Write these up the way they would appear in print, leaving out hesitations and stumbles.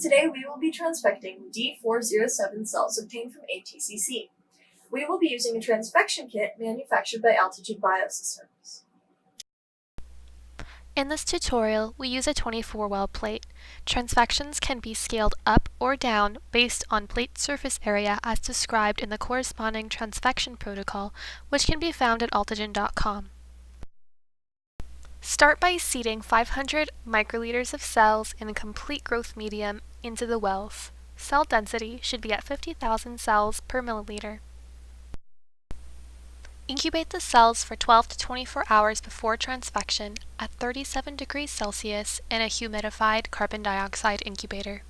Today we will be transfecting D407 cells obtained from ATCC. We will be using a transfection kit manufactured by Altogen Biosystems. In this tutorial, we use a 24-well plate. Transfections can be scaled up or down based on plate surface area as described in the corresponding transfection protocol, which can be found at altogen.com. Start by seeding 500 microliters of cells in a complete growth medium into the wells. Cell density should be at 50,000 cells per milliliter. Incubate the cells for 12 to 24 hours before transfection at 37 degrees Celsius in a humidified carbon dioxide incubator.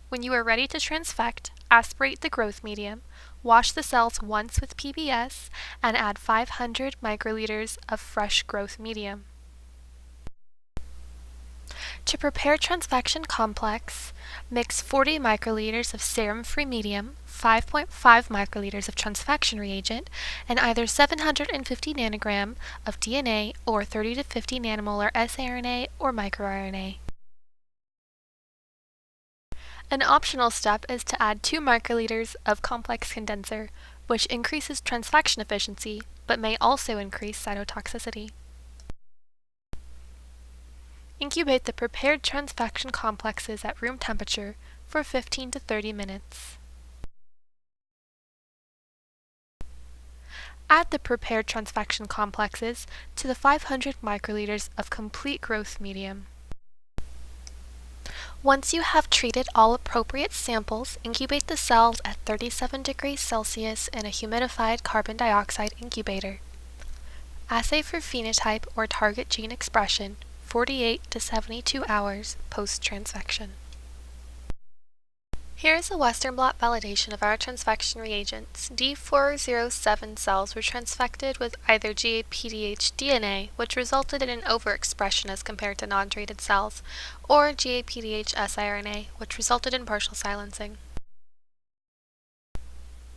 When you are ready to transfect, aspirate the growth medium, wash the cells once with PBS, and add 500 microliters of fresh growth medium. To prepare transfection complex, mix 40 microliters of serum-free medium, 5.5 microliters of transfection reagent, and either 750 nanogram of DNA or 30 to 50 nanomolar siRNA or microRNA. An optional step is to add 2 microliters of complex condenser, which increases transfection efficiency, but may also increase cytotoxicity. Incubate the prepared transfection complexes at room temperature for 15 to 30 minutes. Add the prepared transfection complexes to the 500 microliters of complete growth medium. Once you have treated all appropriate samples, incubate the cells at 37 degrees Celsius in a humidified carbon dioxide incubator. Assay for phenotype or target gene expression 48 to 72 hours post-transfection. Here is a Western blot validation of our transfection reagents. D407 cells were transfected with either GAPDH DNA, which resulted in an overexpression as compared to non-treated cells, or GAPDH siRNA, which resulted in partial silencing.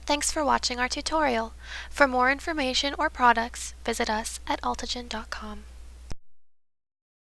Thanks for watching our tutorial. For more information or products, visit us at altogen.com.